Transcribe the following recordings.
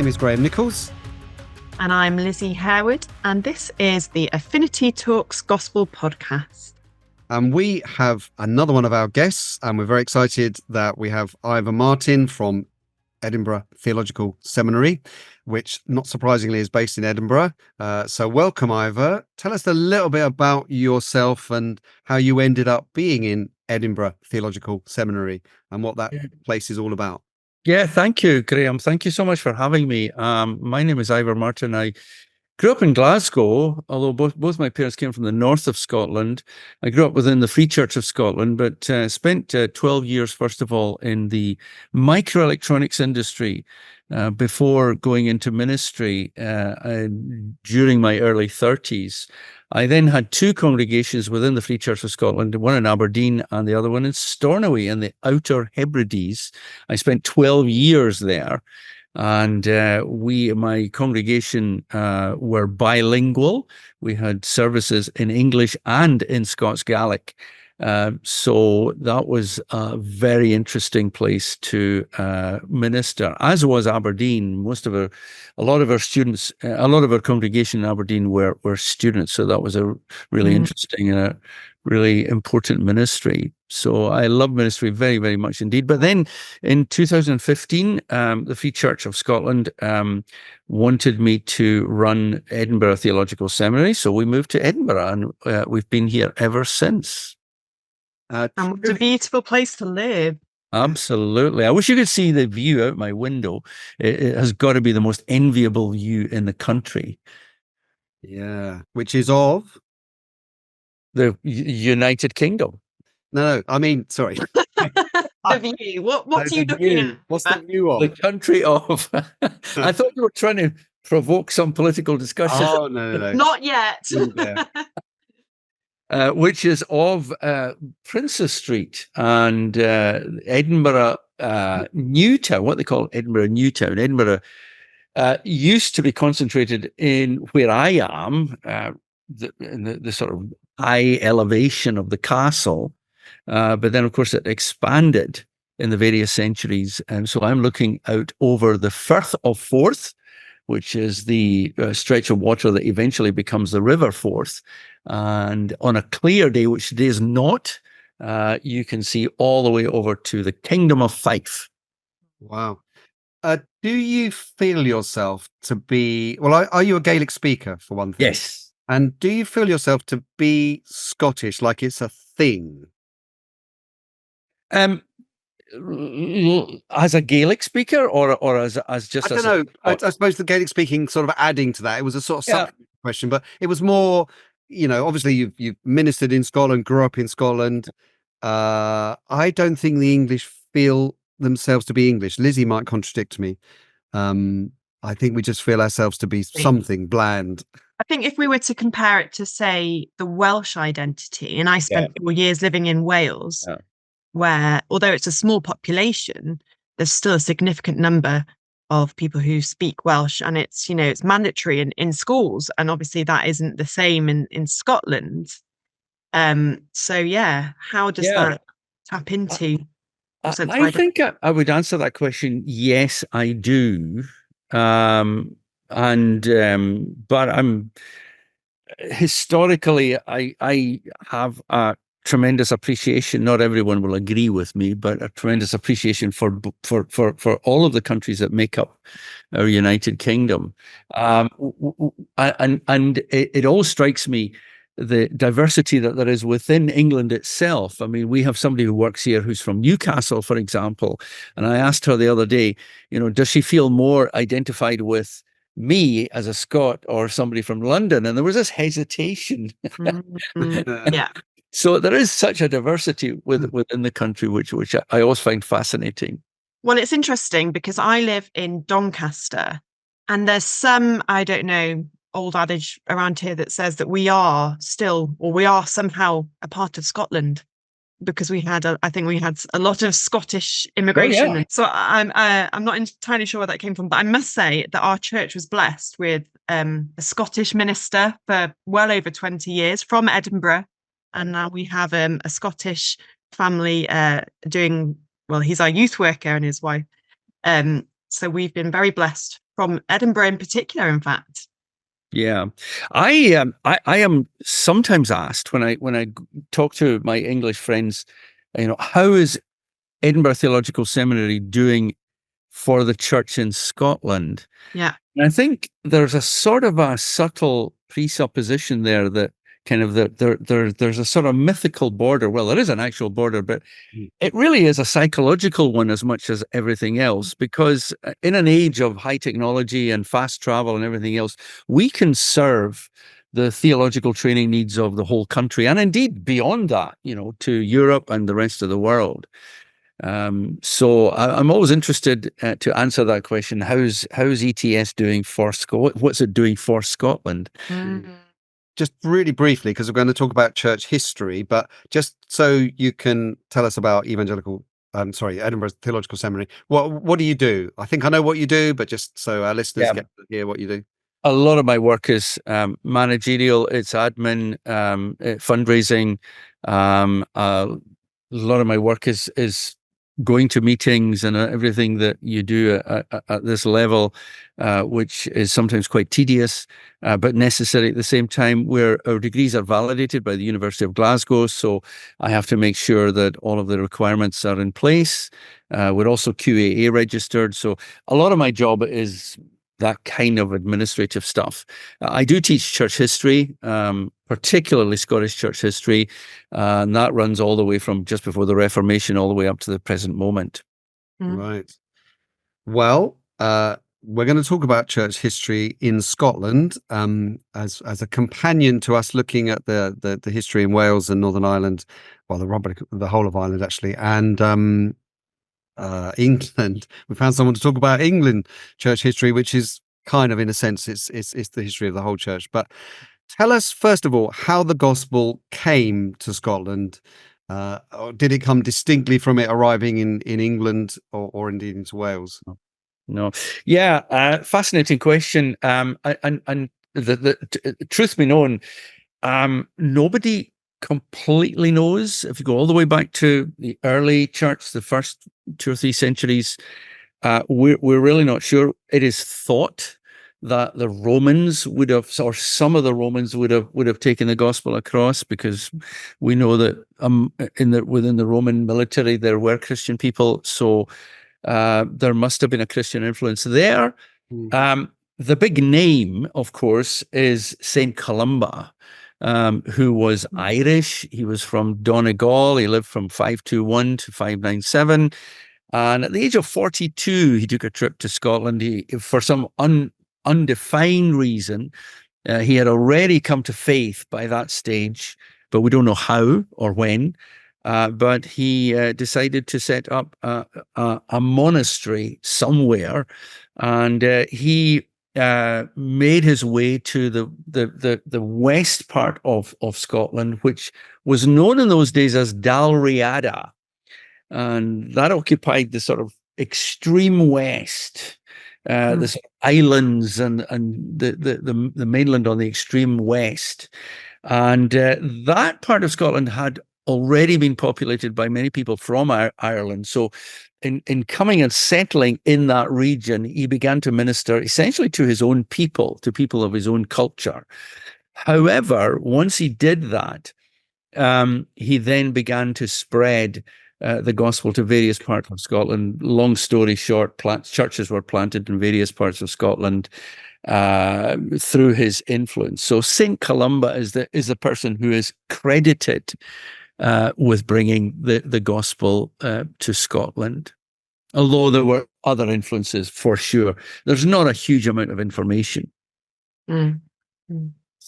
name is Graham Nicholls. And I'm Lizzie Harewood, and this is the Affinity Talks Gospel Podcast. And we have another one of our guests, and we're very excited that we have Iver Martin from Edinburgh Theological Seminary, which, not surprisingly, is based in Edinburgh. So welcome, Iver. Tell us a little bit about yourself and how you ended up being in Edinburgh Theological Seminary and what that place is all about. Yeah, thank you, Graham. Thank you so much for having me. My name is Iver Martin. I grew up in Glasgow, although both my parents came from the north of Scotland. I grew up within the Free Church of Scotland, but spent 12 years, first of all, in the microelectronics industry before going into ministry during my early 30s. I then had two congregations within the Free Church of Scotland, one in Aberdeen and the other one in Stornoway in the Outer Hebrides. I spent 12 years there. And my congregation were bilingual. We had services in English and in Scots Gaelic. So that was a very interesting place to minister, as was Aberdeen. A lot of our students, a lot of our congregation in Aberdeen were students. So that was a really interesting and really important ministry. So I love ministry very, very much indeed. But then in 2015, the Free Church of Scotland wanted me to run Edinburgh Theological Seminary. So we moved to Edinburgh, and we've been here ever since. And it's a beautiful place to live. Absolutely. I wish you could see the view out my window. It has got to be the most enviable view in the country. Yeah, which is of? The United Kingdom. No, I mean, sorry. The view. What are you looking at? What's the view of? The country of. I thought you were trying to provoke some political discussion. Oh, no. Not yet. Which is of Princes Street and Edinburgh Newtown, what they call Edinburgh Newtown. Edinburgh used to be concentrated in where I am, in the sort of high elevation of the castle. But then, of course, it expanded in the various centuries. And so I'm looking out over the Firth of Forth, which is the stretch of water that eventually becomes the River Forth. And on a clear day, which today is not, you can see all the way over to the Kingdom of Fife. Wow. Do you feel yourself to be, well, are you a Gaelic speaker, for one thing? Yes. And do you feel yourself to be Scottish, like it's a thing? As a Gaelic speaker, or as just I don't know. I suppose the Gaelic speaking sort of adding to that. It was a sort of question, but it was more, obviously you've ministered in Scotland, grew up in Scotland. I don't think the English feel themselves to be English. Lizzie might contradict me. I think we just feel ourselves to be something bland. I think if we were to compare it to, say, the Welsh identity, and I spent 4 years living in Wales, where, although it's a small population, there's still a significant number of people who speak Welsh, and it's mandatory in schools, and obviously that isn't the same in Scotland. So how does that tap into? I think I would answer that question. Yes, I do. But I'm historically, I have a tremendous appreciation. Not everyone will agree with me, but a tremendous appreciation for all of the countries that make up our United Kingdom. And it all strikes me, the diversity that there is within England itself. I mean, we have somebody who works here who's from Newcastle, for example, and I asked her the other day, does she feel more identified with me as a Scot or somebody from London? And there was this hesitation. Yeah. So there is such a diversity within the country, which I always find fascinating. Well, it's interesting because I live in Doncaster, and there's some, I don't know, old adage around here that says that we are somehow a part of Scotland, because I think we had a lot of Scottish immigration. Oh, yeah. So I'm not entirely sure where that came from, but I must say that our church was blessed with a Scottish minister for well over 20 years from Edinburgh. And now we have a Scottish family he's our youth worker and his wife. So we've been very blessed from Edinburgh in particular, in fact. Yeah, I am sometimes asked when I talk to my English friends, how is Edinburgh Theological Seminary doing for the church in Scotland? Yeah. And I think there's a sort of a subtle presupposition there that kind of there's a sort of mythical border. Well, there is an actual border, but it really is a psychological one as much as everything else, because in an age of high technology and fast travel and everything else, we can serve the theological training needs of the whole country, and indeed beyond that, to Europe and the rest of the world. So I'm always interested to answer that question. How's ETS doing for Scotland? What's it doing for Scotland? Just really briefly, because we're going to talk about church history, but just so you can tell us about Edinburgh Theological Seminary. What do you do? I think I know what you do, but just so our listeners get to hear what you do. A lot of my work is managerial. It's admin, fundraising. A lot of my work is going to meetings and everything that you do at this level, which is sometimes quite tedious, but necessary at the same time, where our degrees are validated by the University of Glasgow. So I have to make sure that all of the requirements are in place. We're also QAA registered. So a lot of my job is that kind of administrative stuff. I do teach church history, particularly Scottish church history, and that runs all the way from just before the Reformation all the way up to the present moment. Right. Well, we're going to talk about church history in Scotland as a companion to us looking at the history in Wales and Northern Ireland, well, the whole of Ireland actually, and England. We found someone to talk about England church history, which is kind of, in a sense, it's the history of the whole church. But tell us first of all how the gospel came to Scotland. Or did it come distinctly from it arriving in England or indeed into Wales? No, yeah, fascinating question. And the truth be known, nobody completely knows. If you go all the way back to the early church, the first 2 or 3 centuries, we're really not sure. It is thought that the Romans would have, or some of the Romans would have taken the gospel across, because we know that within the Roman military there were Christian people, so there must have been a Christian influence there. The big name, of course, is Saint Columba, who was Irish. He was from Donegal. He lived from 521 to 597. And at the age of 42, he took a trip to Scotland. For some undefined reason, he had already come to faith by that stage, but we don't know how or when. But he decided to set up a monastery somewhere, and he made his way to the west part of Scotland, which was known in those days as Dalriada, and that occupied the sort of extreme west, the sort of islands and the mainland on the extreme west, and that part of Scotland had already been populated by many people from Ireland. So in coming and settling in that region, he began to minister essentially to his own people, to people of his own culture. However, once he did that, he then began to spread the gospel to various parts of Scotland. Long story short, churches were planted in various parts of Scotland through his influence. So Saint Columba is the person who is credited with bringing the gospel to Scotland. Although there were other influences for sure. There's not a huge amount of information. So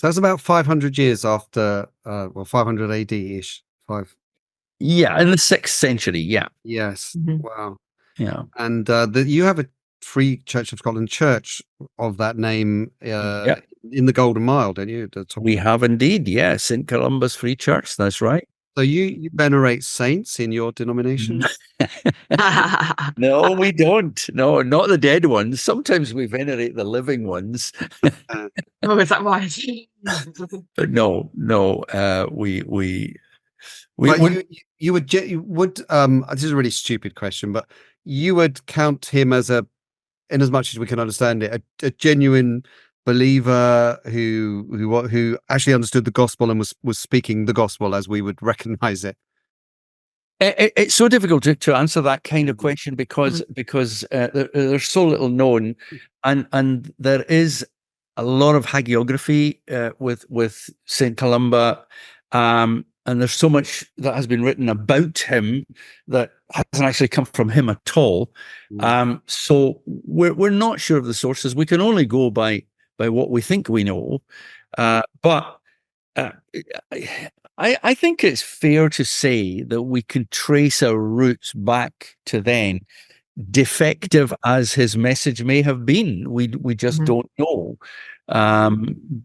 that's about 500 years after, 500 AD-ish. Yeah, in the 6th century, yeah. Yes, wow. Yeah. And you have a Free Church of Scotland church of that name in the Golden Mile, don't you? We have indeed, yeah. St. Columba's Free Church, that's right. So you venerate saints in your denomination? No, we don't. No, not the dead ones. Sometimes we venerate the living ones. Oh, is that right? But no. You would this is a really stupid question, but you would count him as a in as much as we can understand it, a genuine believer who actually understood the gospel and was speaking the gospel as we would recognize it? It's so difficult to answer that kind of question because there's so little known, and there is a lot of hagiography with Saint Columba, and there's so much that has been written about him that hasn't actually come from him at all. So we're not sure of the sources. We can only go by what we think we know, but I think it's fair to say that we can trace our roots back to then, defective as his message may have been. We just don't know. And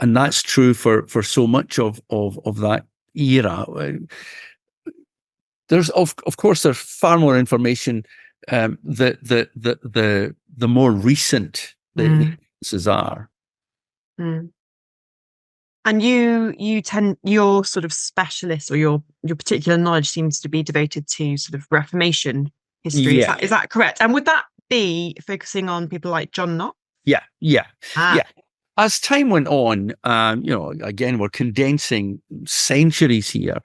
that's true for so much of that era. There's of course there's far more information the more recent the instances are. And your sort of specialist or your particular knowledge seems to be devoted to sort of Reformation history. Yeah. Is that correct? And would that be focusing on people like John Knox? Yeah. As time went on, again, we're condensing centuries here,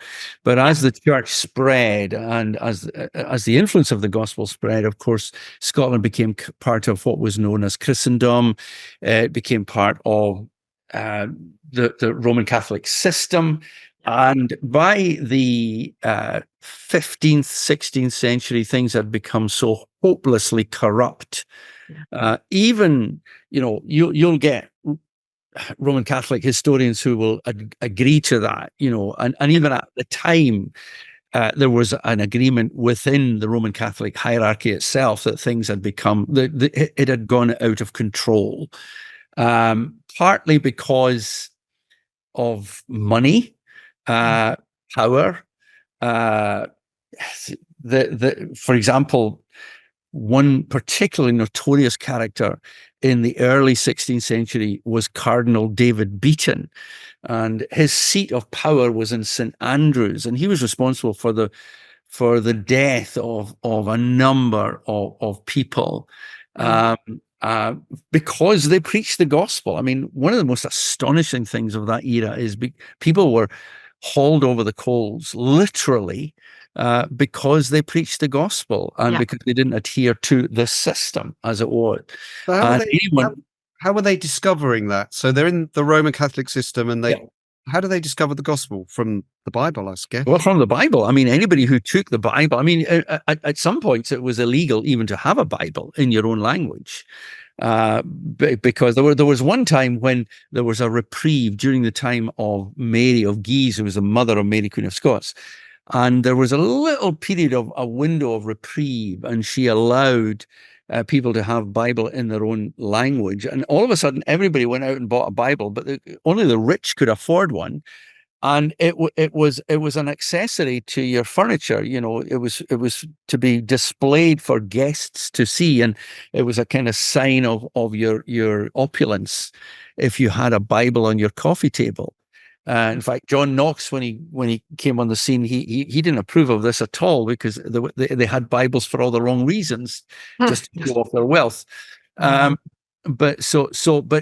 but as the church spread and as the influence of the gospel spread, of course, Scotland became part of what was known as Christendom. It became part of the Roman Catholic system. And by the 15th, 16th century, things had become so hopelessly corrupt. Even, you'll get Roman Catholic historians who will agree to that, and even at the time, there was an agreement within the Roman Catholic hierarchy itself that things had become, it had gone out of control, partly because of money, power. For example, one particularly notorious character in the early 16th century was Cardinal David Beaton, and his seat of power was in St Andrews, and he was responsible for the death of a number of people because they preached the gospel. I mean, one of the most astonishing things of that era is people were hauled over the coals, literally, because they preached the gospel and because they didn't adhere to the system as it was. So how were they discovering that? So they're in the Roman Catholic system, and how do they discover the gospel? From the Bible, I guess. Well, from the Bible. I mean, anybody who took the Bible. I mean, at some points it was illegal even to have a Bible in your own language. Because there was one time when there was a reprieve during the time of Mary of Guise, who was the mother of Mary, Queen of Scots. And there was a little period of a window of reprieve, and she allowed people to have Bible in their own language. And all of a sudden, everybody went out and bought a Bible, but only the rich could afford one. And it was an accessory to your furniture. It was to be displayed for guests to see, and it was a kind of sign of your opulence if you had a Bible on your coffee table. In fact, John Knox, when he came on the scene, he didn't approve of this at all, because they had Bibles for all the wrong reasons, just to show off their wealth. But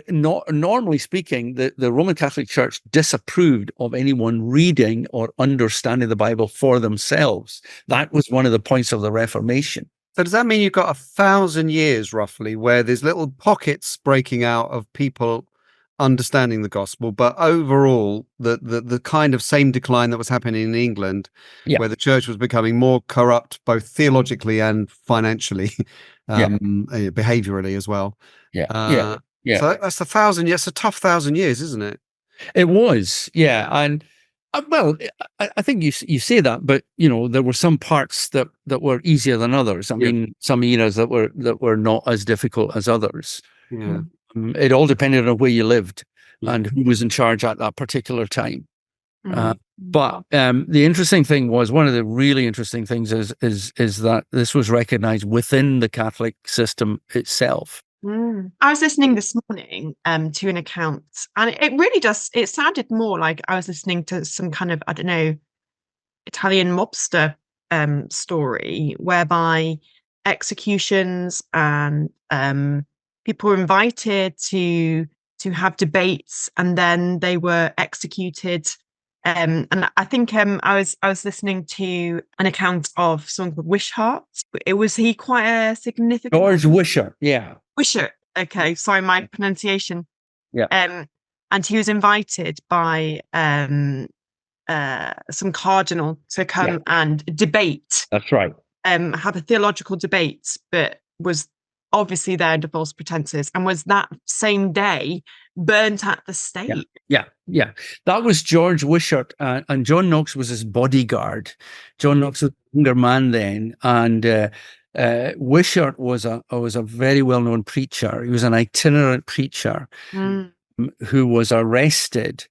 normally speaking, the Roman Catholic Church disapproved of anyone reading or understanding the Bible for themselves. That was one of the points of the Reformation. So does that mean you've got 1,000 years roughly where there's little pockets breaking out of people understanding the gospel, but overall the kind of same decline that was happening in England, where the church was becoming more corrupt both theologically and financially, behaviorally as well. So that's 1,000 years. It's a tough 1,000 years, isn't it? It was, and well, I think you say that, but there were some parts that were easier than others. I mean, some eras that were not as difficult as others. It all depended on where you lived and who was in charge at that particular time. But the interesting thing was, one of the really interesting things is that this was recognized within the Catholic system itself. I was listening this morning to an account, and it really it sounded more like I was listening to some kind of, I don't know, Italian mobster story, whereby executions, and people were invited to have debates, and then they were executed. And I think I was listening to an account of someone called Wishart. Was he quite a significant? George Wishart, yeah. Wishart. Okay, sorry, my pronunciation. Yeah. And he was invited by some cardinal to come and debate. That's right. Have a theological debate, but was obviously there under false pretenses, and was that same day burnt at the stake. Yeah. That was George Wishart, and John Knox was his bodyguard. John Knox was a younger man then, and Wishart was a very well-known preacher. He was an itinerant preacher who was arrested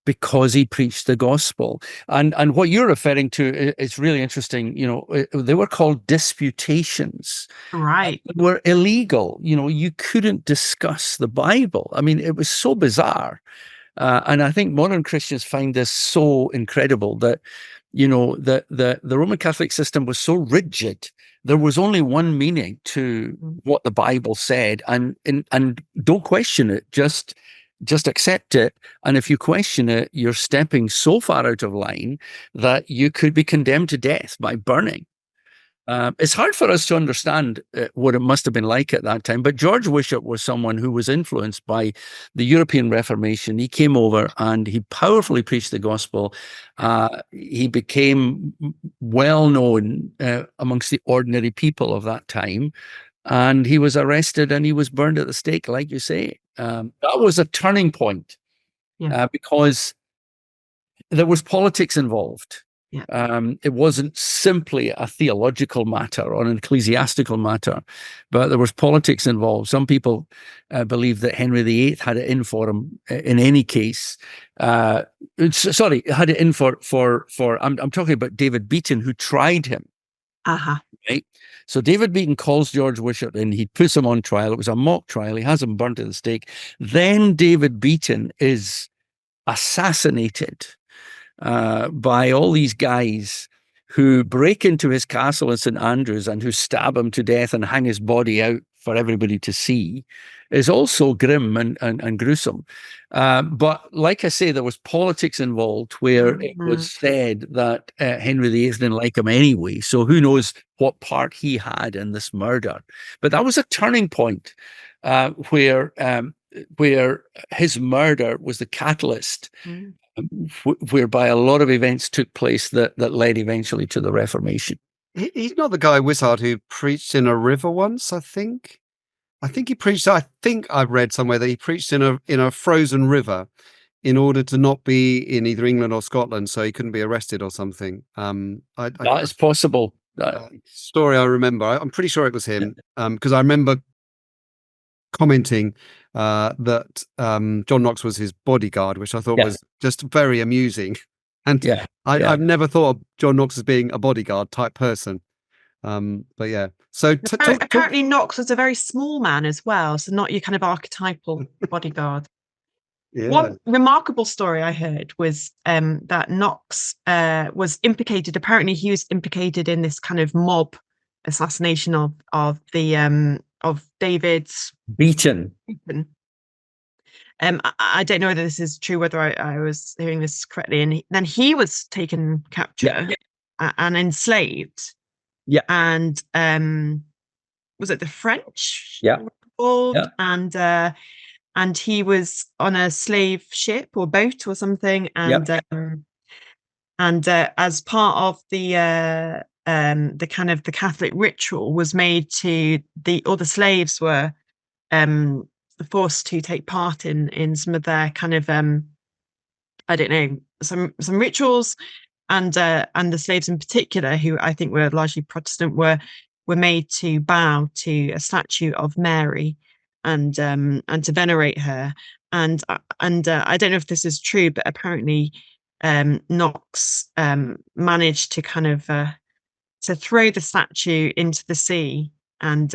because he preached the gospel. And what you're referring to is really interesting. You know, they were called disputations. Right. They were illegal. You know, you couldn't discuss the Bible. I mean, it was so bizarre. And I think modern Christians find this so incredible that, you know, the Roman Catholic system was so rigid. There was only one meaning to what the Bible said, and don't question it. Just accept it. And if you question it, you're stepping so far out of line that you could be condemned to death by burning. It's hard for us to understand what it must have been like at that time. But George Wishart was someone who was influenced by the European Reformation. He came over and he powerfully preached the gospel. He became well known amongst the ordinary people of that time. And he was arrested and he was burned at the stake, like you say. That was a turning point because there was politics involved. Yeah. It wasn't simply a theological matter or an ecclesiastical matter, but there was politics involved. Some people believe that Henry VIII had it in for him in any case. Had it in for I'm talking about David Beaton, who tried him. Right? So David Beaton calls George Wishart in. He puts him on trial. It was a mock trial. He has him burnt at the stake. Then David Beaton is assassinated by all these guys who break into his castle in St. Andrews and who stab him to death and hang his body out for everybody to see, is also grim and gruesome. But like I say, there was politics involved where it was said that Henry VIII didn't like him anyway. So who knows what part he had in this murder. But that was a turning point where his murder was the catalyst whereby a lot of events took place that led eventually to the Reformation. He's not the guy, Wishart, who preached in a river once, I think. I think I've read somewhere that he preached in a frozen river in order to not be in either England or Scotland, so he couldn't be arrested or something. That is possible. Story I remember. I'm pretty sure it was him, because I remember commenting that John Knox was his bodyguard, which I thought was just very amusing. And I've never thought of John Knox as being a bodyguard type person. But yeah, so apparently Knox was a very small man as well, so not your kind of archetypal bodyguard. One remarkable story I heard was that Knox was implicated. Apparently, he was implicated in this kind of mob assassination of David's Beaton. I don't know whether this is true, whether I was hearing this correctly. And then he was taken capture and enslaved. Yeah. And was it the French? Yeah. And he was on a slave ship or boat or something. And as part of the kind of the Catholic ritual was made to all the slaves were forced to take part in some of their kind of I don't know, some rituals, and the slaves in particular, who I think were largely Protestant, were made to bow to a statue of Mary and to venerate her. And I don't know if this is true, but apparently Knox managed to kind of to throw the statue into the sea and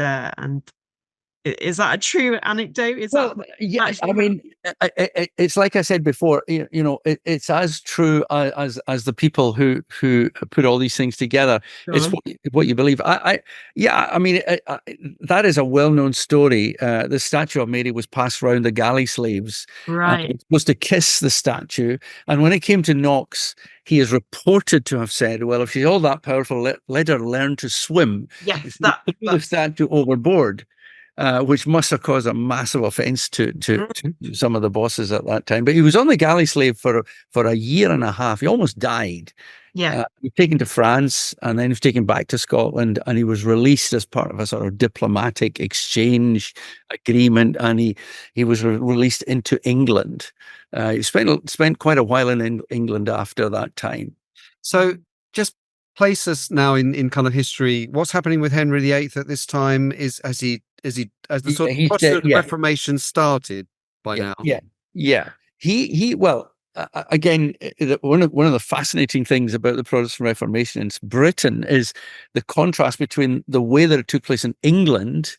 Is that a true anecdote? Yeah, I mean, it's like I said before, it's as true as the people who put all these things together. It's what you believe. I mean, that is a well-known story. The statue of Mary was passed around the galley slaves. Right. Was to kiss the statue. And when it came to Knox, he is reported to have said, well, if she's all that powerful, let her learn to swim. Yes, the statue overboard. Which must have caused a massive offence to some of the bosses at that time. But he was on the galley slave for a year and a half. He almost died. Yeah. He was taken to France, and then he was taken back to Scotland, and he was released as part of a sort of diplomatic exchange agreement, and he was released into England. He spent quite a while in England after that time. So just place us now in kind of history. What's happening with Henry VIII at this time? Has the sort of Protestant Reformation started by now? Yeah. Well, again, one of the fascinating things about the Protestant Reformation in Britain is the contrast between the way that it took place in England,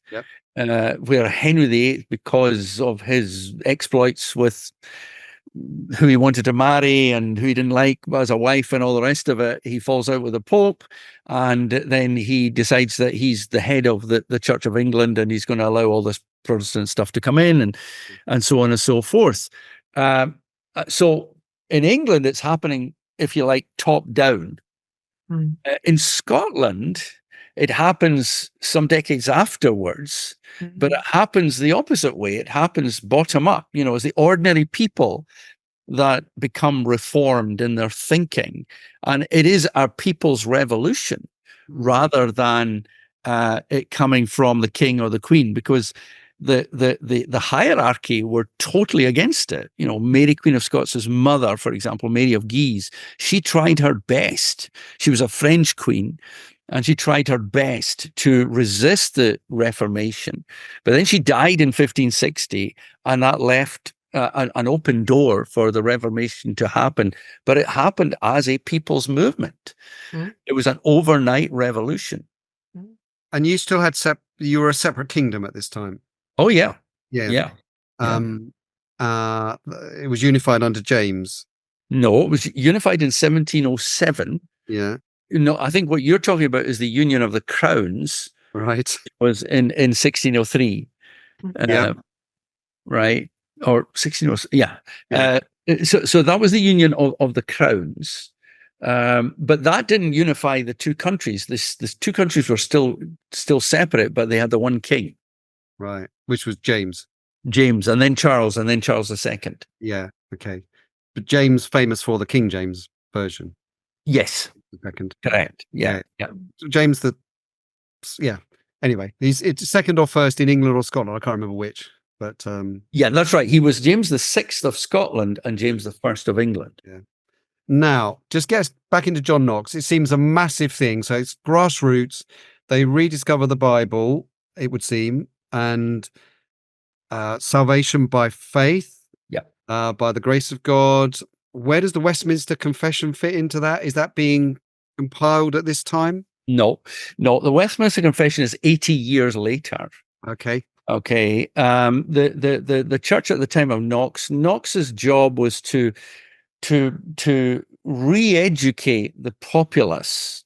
where Henry VIII, because of his exploits with who he wanted to marry and who he didn't like as a wife and all the rest of it, he falls out with the Pope, and then he decides that he's the head of the Church of England, and he's going to allow all this Protestant stuff to come in, and so on and so forth. So in England, it's happening, if you like, top down. In Scotland, it happens some decades afterwards, but it happens the opposite way. It happens bottom up, as the ordinary people that become reformed in their thinking. And it is our people's revolution rather than it coming from the king or the queen, because the hierarchy were totally against it. Mary, Queen of Scots' mother, for example, Mary of Guise, she tried her best. She was a French queen, and she tried her best to resist the Reformation. But then she died in 1560, and that left an open door for the Reformation to happen. But it happened as a people's movement. It was an overnight revolution. And you still had you were a separate kingdom at this time. Oh, yeah. It was unified under James. No, it was unified in 1707. Yeah. No, I think what you're talking about is the Union of the Crowns. Right. It was in 1603. Right. Or 1606. Yeah. So that was the Union of the Crowns. But that didn't unify the two countries. This two countries were still separate, but they had the one king. Right. Which was James. And then Charles II. Yeah. Okay. But James famous for the King James version. Yes. Second. Correct. Yeah. James Anyway, it's second or first in England or Scotland. I can't remember which, but that's right. He was James VI of Scotland and James I of England. Yeah. Now, just get us back into John Knox. It seems a massive thing. So it's grassroots. They rediscover the Bible, it would seem, and salvation by faith. Yeah. By the grace of God. Where does the Westminster Confession fit into that? Is that being compiled at this time? No. The Westminster Confession is 80 years later. Okay. The church at the time of Knox's job was to re-educate the populace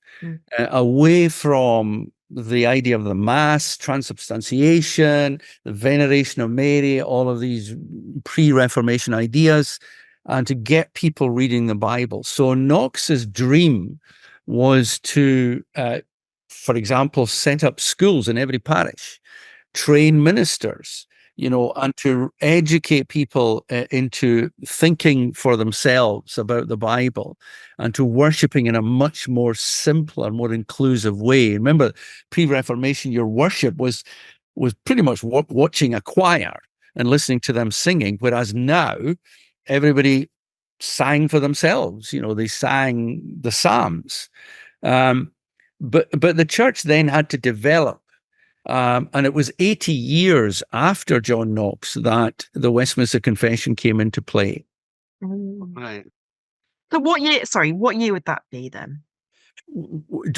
away from the idea of the Mass, transubstantiation, the veneration of Mary, all of these pre-Reformation ideas, and to get people reading the Bible. So Knox's dream was to, for example, set up schools in every parish, train ministers, and to educate people into thinking for themselves about the Bible and to worshiping in a much more simpler, more inclusive way. Remember, pre-Reformation, your worship was pretty much watching a choir and listening to them singing, whereas now everybody sang for themselves. They sang the Psalms. But the church then had to develop. And it was 80 years after John Knox that the Westminster Confession came into play. Right. So what year would that be then?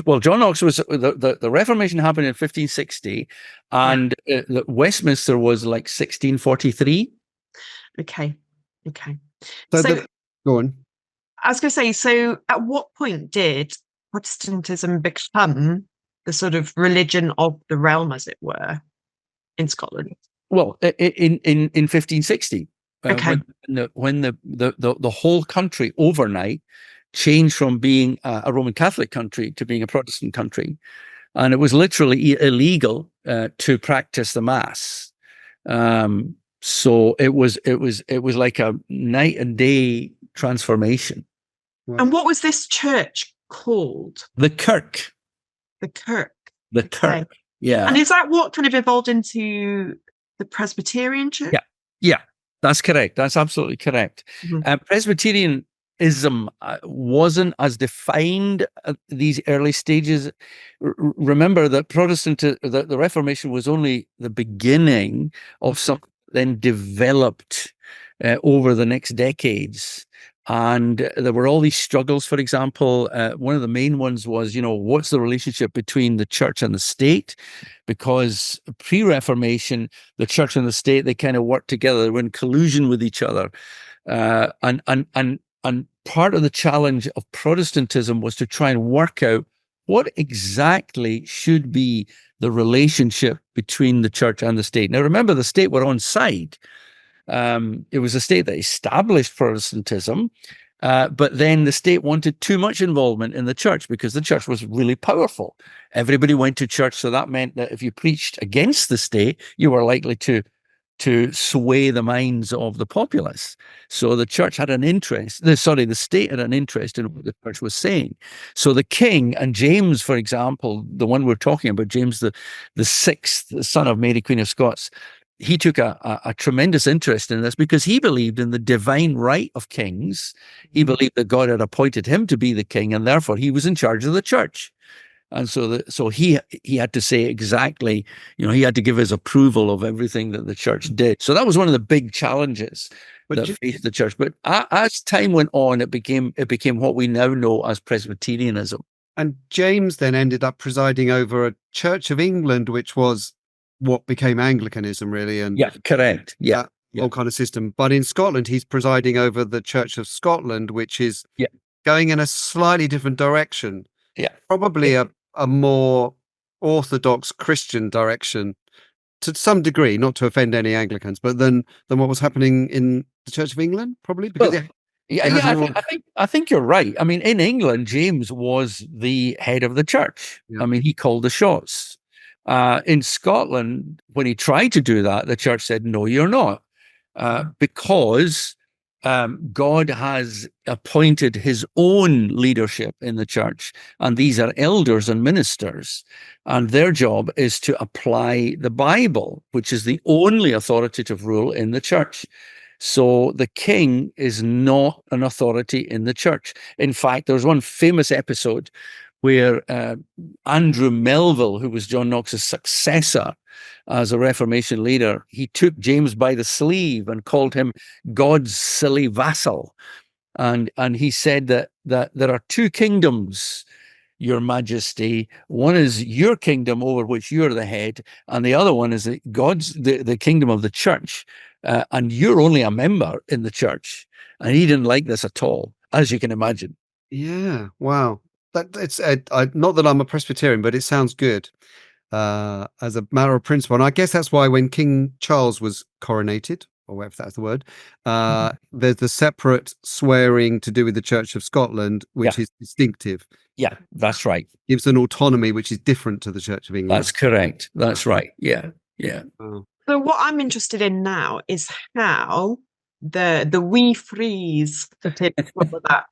Well, John Knox was the Reformation happened in 1560, and the Westminster was like 1643. Okay. So go on. I was going to say, so at what point did Protestantism become the sort of religion of the realm, as it were, in Scotland? Well, in 1560, Okay. when the whole country overnight changed from being a Roman Catholic country to being a Protestant country, and it was literally illegal to practice the Mass. So it was like a night and day transformation. And what was this church called? The Kirk. The Kirk. The Kirk. Yeah. And is that what kind of evolved into the Presbyterian church? Yeah, that's correct. That's absolutely correct. Presbyterianism wasn't as defined at these early stages. Remember that the Reformation was only the beginning of something then developed over the next decades. And there were all these struggles. For example, one of the main ones was, what's the relationship between the church and the state? Because pre-Reformation, the church and the state, they kind of worked together. They were in collusion with each other. And part of the challenge of Protestantism was to try and work out what exactly should be the relationship between the church and the state. Now, remember, the state were on side. It was a state that established Protestantism, but then the state wanted too much involvement in the church because the church was really powerful. Everybody went to church, so that meant that if you preached against the state, you were likely to sway the minds of the populace. So the church had an interest, the state had an interest in what the church was saying. So the king, and James, for example, the one we're talking about, James the sixth, the son of Mary, Queen of Scots, he took a tremendous interest in this because he believed in the divine right of kings. He believed that God had appointed him to be the king, and therefore he was in charge of the church. And so he had to say exactly, he had to give his approval of everything that the church did. So that was one of the big challenges that faced the church. But as time went on, it became what we now know as Presbyterianism. And James then ended up presiding over a Church of England, which was what became Anglicanism, really. And correct. Yeah. Whole kind of system. But in Scotland, he's presiding over the Church of Scotland, which is going in a slightly different direction. Yeah. Probably a more orthodox Christian direction to some degree, not to offend any Anglicans, but than what was happening in the Church of England, probably. Because I think you're right. I mean, in England, James was the head of the church. Yeah. I mean, he called the shots. In Scotland, when he tried to do that, the church said, no, you're not, because God has appointed his own leadership in the church, and these are elders and ministers, and their job is to apply the Bible, which is the only authoritative rule in the church. So the king is not an authority in the church. In fact, there's one famous episode where Andrew Melville, who was John Knox's successor as a Reformation leader, he took James by the sleeve and called him God's silly vassal. And he said that there are two kingdoms, Your Majesty. One is your kingdom over which you're the head, and the other one is the kingdom of the church. And you're only a member in the church. And he didn't like this at all, as you can imagine. Yeah, wow. It's not that I'm a Presbyterian, but it sounds good as a matter of principle. And I guess that's why when King Charles was coronated, or whatever that's the word, there's the separate swearing to do with the Church of Scotland, which is distinctive. Yeah, that's right. Gives an autonomy which is different to the Church of England. That's correct. That's right. Yeah. Oh. So what I'm interested in now is how the wee freeze fit in with that.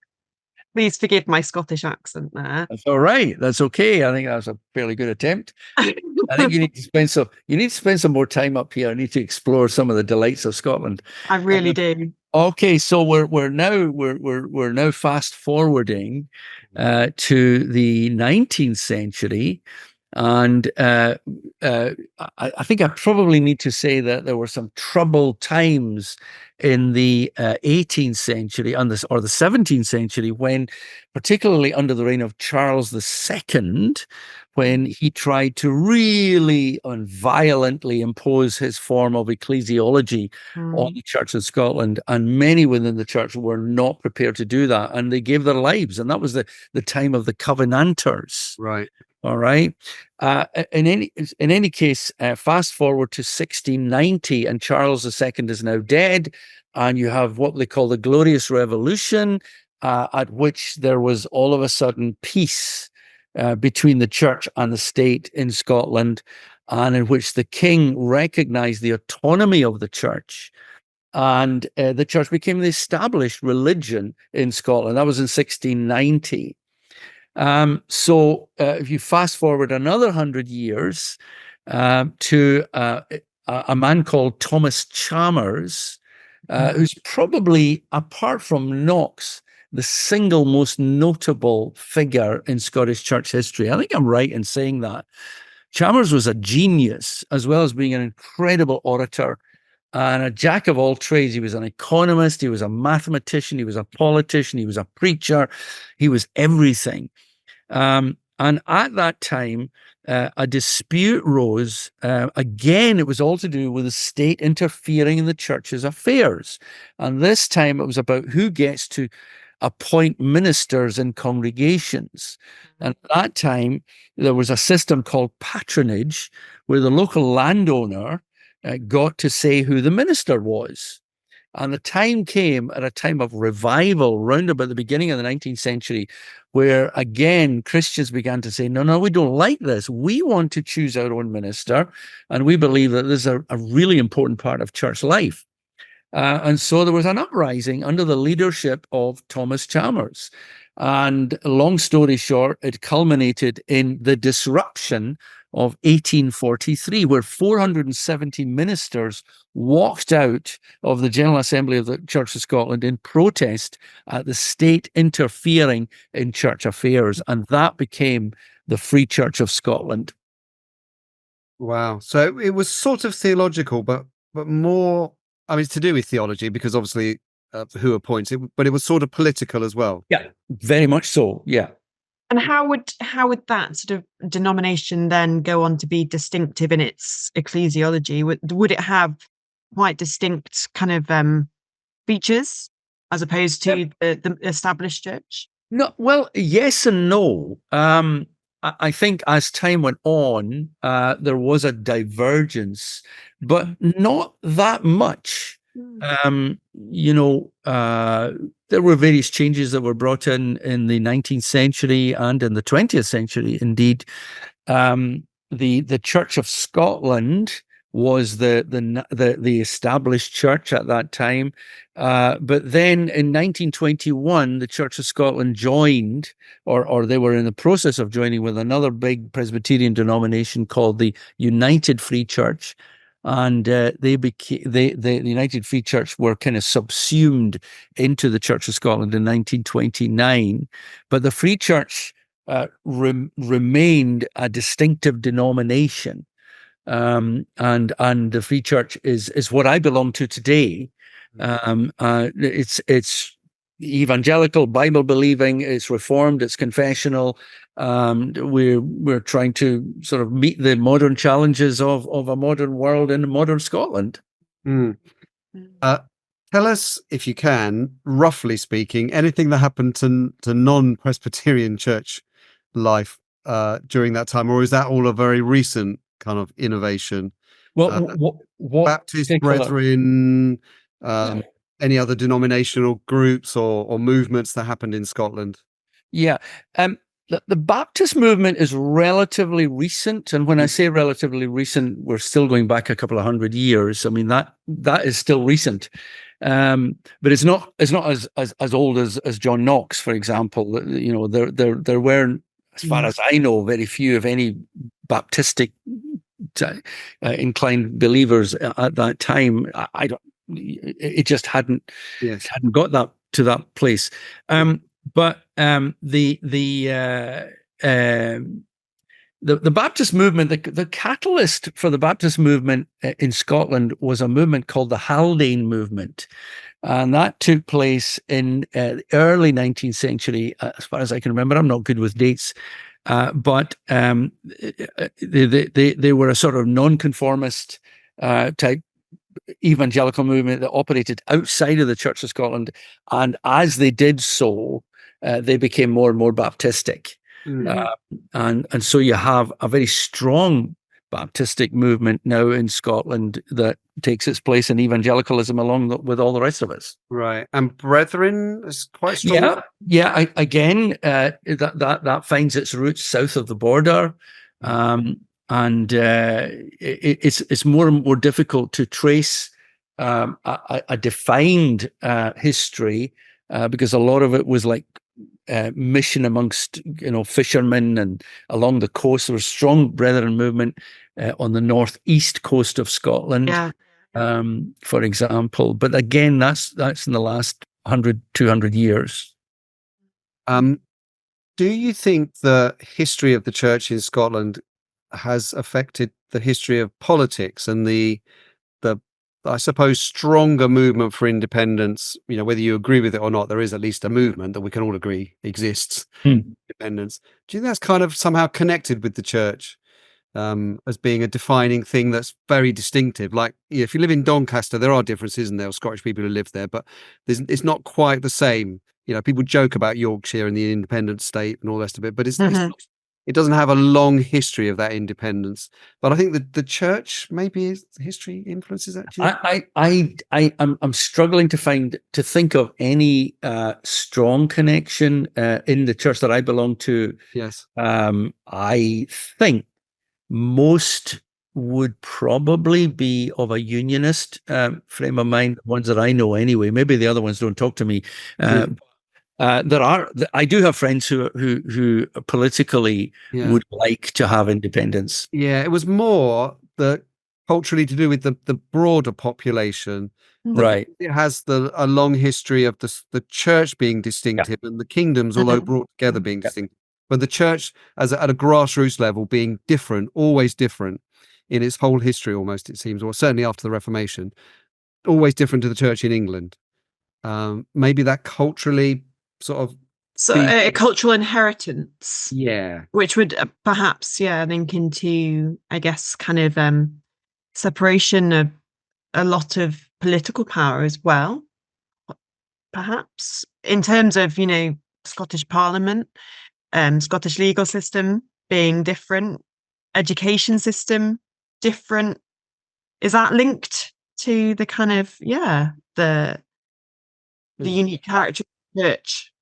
Please forgive my Scottish accent there. That's all right. That's okay. I think that was a fairly good attempt. I think you need to spend some more time up here. I need to explore some of the delights of Scotland. I really do. Okay, so we're now fast forwarding to the 19th century, And I think I probably need to say that there were some troubled times in the 18th century or the 17th century, when, particularly under the reign of Charles II, when he tried to really and violently impose his form of ecclesiology on the Church of Scotland, and many within the church were not prepared to do that, and they gave their lives, and that was the time of the Covenanters. Right. All right. In any case, fast forward to 1690, and Charles II is now dead, and you have what they call the Glorious Revolution, at which there was all of a sudden peace between the church and the state in Scotland, and in which the king recognized the autonomy of the church. And the church became the established religion in Scotland. That was in 1690. So if you fast forward another 100 years to a man called Thomas Chalmers, who's probably, apart from Knox, the single most notable figure in Scottish church history. I think I'm right in saying that. Chalmers was a genius, as well as being an incredible orator and a jack of all trades. He was an economist, he was a mathematician, he was a politician, he was a preacher, he was everything. And at that time, a dispute rose. Again, it was all to do with the state interfering in the church's affairs. And this time it was about who gets to appoint ministers in congregations. And at that time, there was a system called patronage, where the local landowner got to say who the minister was. And the time came at a time of revival, round about the beginning of the 19th century, where again Christians began to say, no, we don't like this. We want to choose our own minister, and we believe that this is a really important part of church life. And so there was an uprising under the leadership of Thomas Chalmers. And long story short, it culminated in the disruption of 1843, where 470 ministers walked out of the General Assembly of the Church of Scotland in protest at the state interfering in church affairs. And that became the Free Church of Scotland. Wow. So it was sort of theological, but more, I mean, it's to do with theology, because obviously who appoints it, but it was sort of political as well. Yeah, very much so. Yeah. And how would that sort of denomination then go on to be distinctive in its ecclesiology? Would it have quite distinct kind of features as opposed to the established church? No, well, yes and no. I think as time went on, there was a divergence, but not that much. There were various changes that were brought in the 19th century and in the 20th century. Indeed, the Church of Scotland was the established church at that time. But then in 1921, the Church of Scotland joined, or they were in the process of joining with another big Presbyterian denomination called the United Free Church. And the United Free Church were kind of subsumed into the Church of Scotland in 1929. But the Free Church remained a distinctive denomination. And the Free Church is what I belong to today. It's evangelical, Bible believing, it's reformed, it's confessional. We're trying to sort of meet the modern challenges of a modern world in modern Scotland. Tell us, if you can, roughly speaking, anything that happened to non-Presbyterian church life during that time, or is that all a very recent kind of innovation? Well, what Baptist Brethren, any other denominational groups or movements that happened in Scotland? Yeah. The Baptist movement is relatively recent. And when I say relatively recent, we're still going back a couple of 100 years. I mean, that is still recent. But it's not as old as John Knox, for example. There weren't, as far as I know, very few, if any, Baptistic inclined believers at that time. It just hadn't got that to that place. But the Baptist movement, the catalyst for the Baptist movement in Scotland was a movement called the Haldane movement. And that took place in the early 19th century, as far as I can remember. I'm not good with dates, but they were a sort of nonconformist type evangelical movement that operated outside of the Church of Scotland. And as they did so, they became more and more Baptistic. And so you have a very strong Baptistic movement now in Scotland that takes its place in evangelicalism along with all the rest of us. Right. And Brethren is quite strong. Again, that finds its roots south of the border. And it's more and more difficult to trace a defined history because a lot of it was like mission amongst fishermen and along the coast. There was strong Brethren movement on the northeast coast of Scotland, for example. But again, that's in the last 100, 200 years. Do you think the history of the church in Scotland has affected the history of politics and the I suppose stronger movement for independence? Whether you agree with it or not, there is at least a movement that we can all agree exists. Independence. Do you think that's kind of somehow connected with the church as being a defining thing that's very distinctive? Like, if you live in Doncaster, there are differences, and there are Scottish people who live there, but it's not quite the same. People joke about Yorkshire and the independent state and all the rest of it, but it doesn't have a long history of that independence. But I think that the church maybe history influences that. I'm struggling to think of any strong connection in the church that I belong to. Yes. I think most would probably be of a unionist frame of mind, the ones that I know anyway. Maybe the other ones don't talk to me. I do have friends who politically would like to have independence. Yeah, it was more culturally to do with the broader population. Right. It has a long history of the church being distinctive and the kingdoms, although brought together, being distinct. But the church at a grassroots level being different, always different in its whole history almost, it seems, or certainly after the Reformation, always different to the church in England. Maybe that culturally a cultural inheritance, which would perhaps link into, I guess, kind of separation of a lot of political power as well, perhaps in terms of Scottish Parliament, Scottish legal system being different, education system different. Is that linked to the kind of the unique character of the church?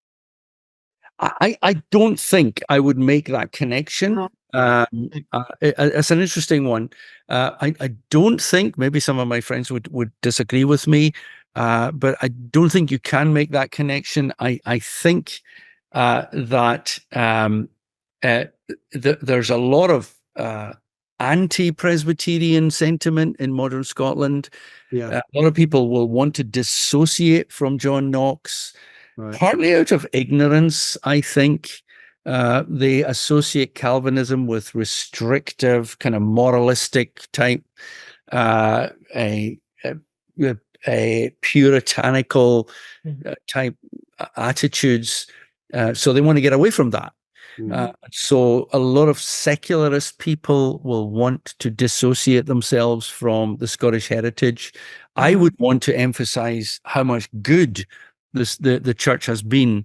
I don't think I would make that connection. It's an interesting one. I don't think, maybe some of my friends would disagree with me, but I don't think you can make that connection. I think that there's a lot of anti-Presbyterian sentiment in modern Scotland. A lot of people will want to dissociate from John Knox. Right. Partly out of ignorance, I think. They associate Calvinism with restrictive, kind of moralistic type, a puritanical type attitudes. So they want to get away from that. So a lot of secularist people will want to dissociate themselves from the Scottish heritage. I would want to emphasize how much good the church has been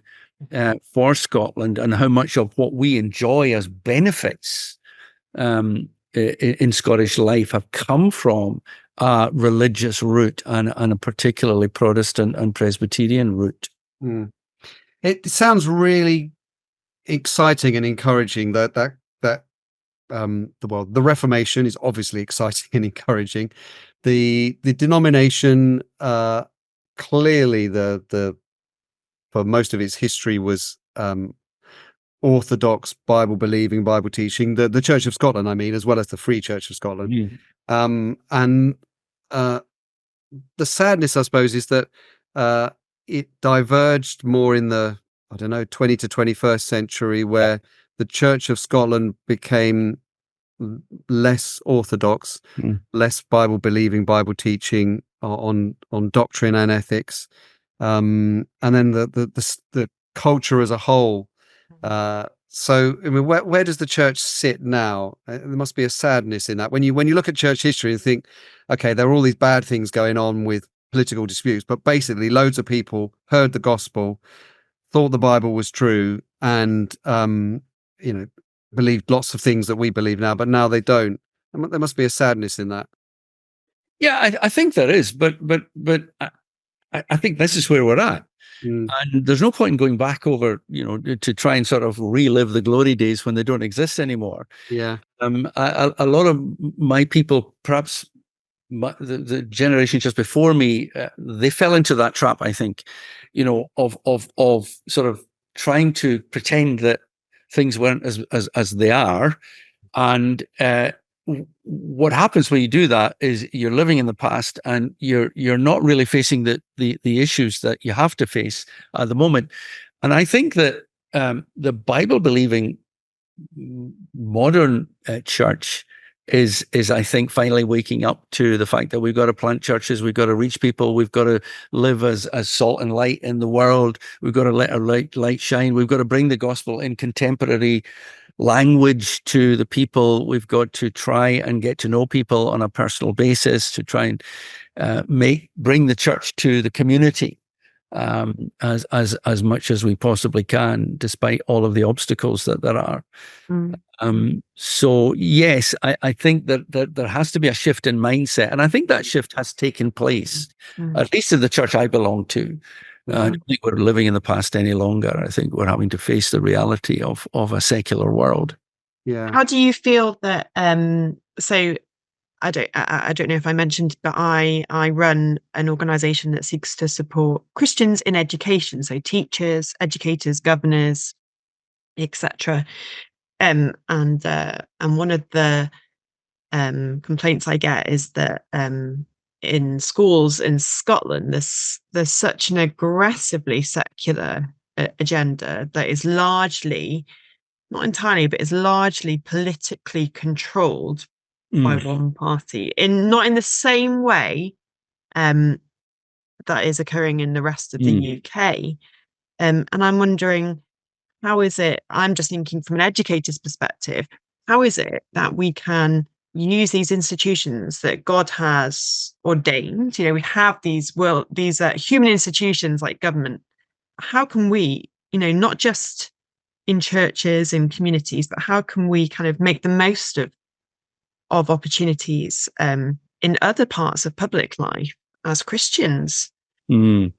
for Scotland, and how much of what we enjoy as benefits in Scottish life have come from a religious root and a particularly Protestant and Presbyterian root. It sounds really exciting and encouraging that the Reformation is obviously exciting and encouraging. The denomination clearly for most of its history was Orthodox, Bible believing, Bible teaching, the Church of Scotland, I mean, as well as the Free Church of Scotland. And the sadness, I suppose, is that it diverged more in the 20 to 21st century, where the Church of Scotland became less orthodox, less Bible believing, Bible teaching on doctrine and ethics, and then the culture as a whole. So, I mean, where does the church sit now? There must be a sadness in that when you look at church history and think, okay, there are all these bad things going on with political disputes, but basically loads of people heard the gospel, thought the Bible was true, and believed lots of things that we believe now, but now they don't. There must be a sadness in that. Yeah, I think there is, but I think this is where we're at. And there's no point in going back over, to try and sort of relive the glory days when they don't exist anymore. Yeah. A lot of my people, perhaps the generation just before me, they fell into that trap, I think, of sort of trying to pretend that things weren't as they are. And what happens when you do that is you're living in the past and you're not really facing the issues that you have to face at the moment. And I think that the Bible believing modern church is I think finally waking up to the fact that we've got to plant churches, we've got to reach people, we've got to live as salt and light in the world, we've got to let our light shine, we've got to bring the gospel in contemporary language to the people, we've got to try and get to know people on a personal basis, to try and bring the church to the community as much as we possibly can, despite all of the obstacles that there are. So yes, I think that there has to be a shift in mindset, and I think that shift has taken place, at least in the church I belong to. I don't think we're living in the past any longer. I think we're having to face the reality of a secular world. Yeah. How do you feel that? So I don't know if I mentioned, but I run an organisation that seeks to support Christians in education, so teachers, educators, governors, etc. And one of the complaints I get is that in schools in Scotland, there's such an aggressively secular agenda that is largely, not entirely, but is largely politically controlled by one party, not in the same way that is occurring in the rest of the UK. And I'm wondering, how is it, I'm just thinking from an educator's perspective, how is it that we can use these institutions that God has ordained? We have these human institutions like government. How can we, not just in churches and communities, but how can we kind of make the most of opportunities in other parts of public life as Christians? I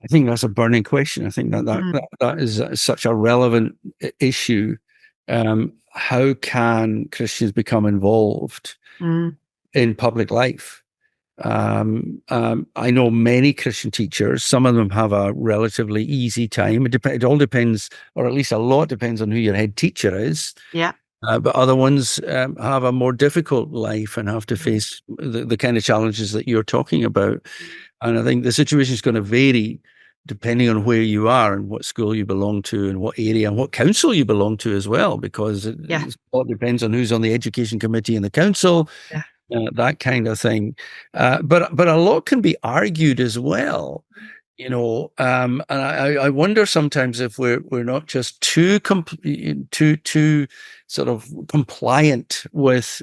think that's a burning question. I think that is such a relevant issue. How can Christians become involved in public life? I know many Christian teachers. Some of them have a relatively easy time. It all depends, or at least a lot depends on who your head teacher is. Yeah. But other ones have a more difficult life and have to face the kind of challenges that you're talking about. And I think the situation is going to vary depending on where you are and what school you belong to and what area and what council you belong to as well, because it all depends on who's on the education committee in the council, that kind of thing. But a lot can be argued as well, and I wonder sometimes if we're not just too sort of compliant with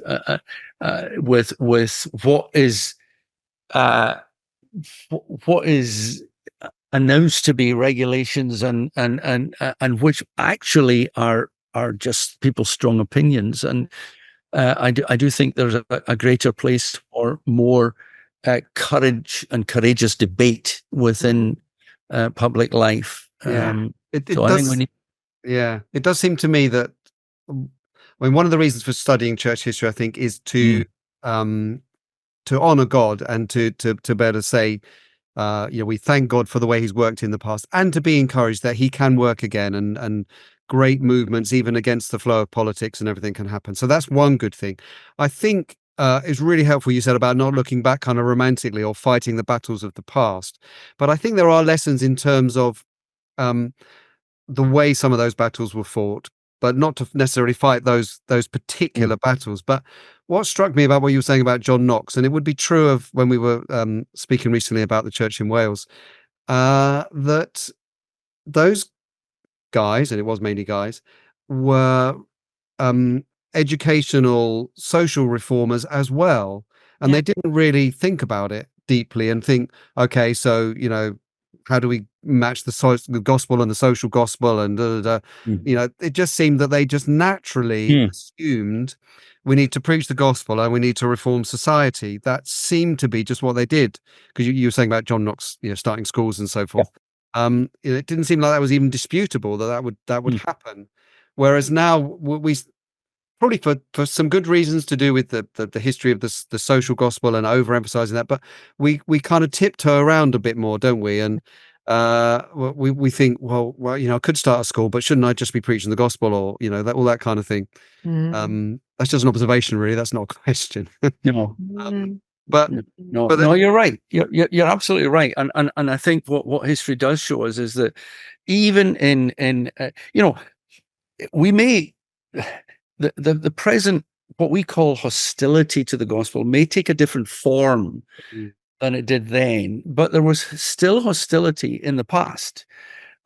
what is announced to be regulations and which actually are just people's strong opinions. And I do think there's a greater place for more courage and courageous debate within public life. It does seem to me that, one of the reasons for studying church history, I think, is to honor God and to be able to say, we thank God for the way he's worked in the past, and to be encouraged that he can work again, and great movements, even against the flow of politics and everything, can happen. So that's one good thing. I think it's really helpful you said about not looking back kind of romantically or fighting the battles of the past. But I think there are lessons in terms of the way some of those battles were fought, but not to necessarily fight those particular battles. But what struck me about what you were saying about John Knox, and it would be true of when we were speaking recently about the church in Wales, that those guys, and it was mainly guys, were educational, social reformers as well. And they didn't really think about it deeply and think, okay, so, how do we match the gospel and the social gospel and it just seemed that they just naturally assumed we need to preach the gospel and we need to reform society. That seemed to be just what they did, because you were saying about John Knox, starting schools and so forth. It didn't seem like that was even disputable that would happen. Whereas now we probably for some good reasons to do with the history of the social gospel and overemphasizing that, but we kind of tiptoe around a bit more, don't we? And we think, well, I could start a school, but shouldn't I just be preaching the gospel, or all that kind of thing? That's just an observation, really. That's not a question. But you're right. You're absolutely right. And I think what history does show us is that even in we may the present, what we call hostility to the gospel, may take a different form than it did then, but there was still hostility in the past.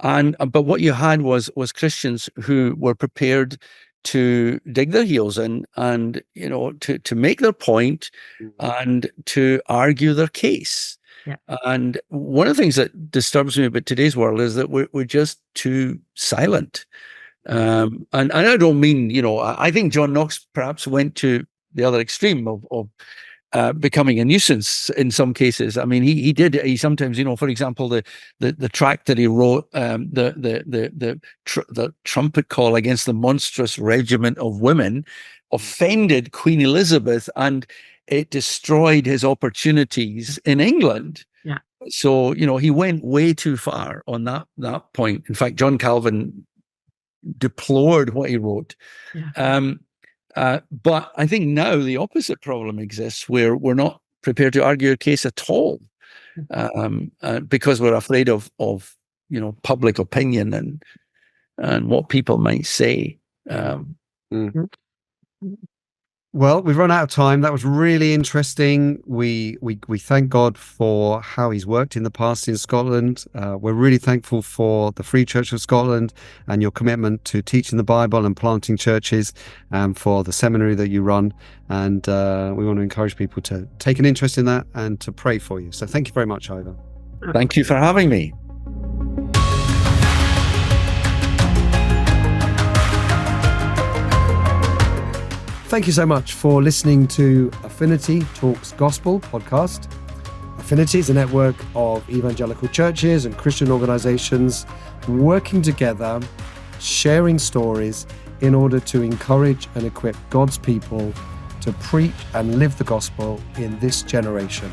But what you had was Christians who were prepared to dig their heels in and to make their point and to argue their case. And one of the things that disturbs me about today's world is that we're just too silent. And I don't mean, I think John Knox perhaps went to the other extreme of becoming a nuisance in some cases. I mean, he sometimes, for example, the tract that he wrote, the trumpet call against the monstrous regiment of women, offended Queen Elizabeth, and it destroyed his opportunities in England. So, he went way too far on that point. In fact, John Calvin deplored what he wrote. But I think now the opposite problem exists, where we're not prepared to argue a case at all, because we're afraid of public opinion and what people might say. Well, we've run out of time. That was really interesting. We thank God for how he's worked in the past in Scotland. We're really thankful for the Free Church of Scotland and your commitment to teaching the Bible and planting churches, and for the seminary that you run. And we want to encourage people to take an interest in that and to pray for you. So thank you very much, Iver. Thank you for having me. Thank you so much for listening to Affinity Talks Gospel Podcast. Affinity is a network of evangelical churches and Christian organizations working together, sharing stories in order to encourage and equip God's people to preach and live the gospel in this generation.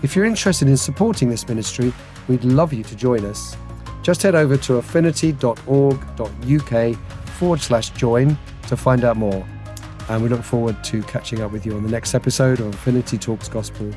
If you're interested in supporting this ministry, we'd love you to join us. Just head over to affinity.org.uk/join to find out more. And we look forward to catching up with you on the next episode of Affinity Talks Gospel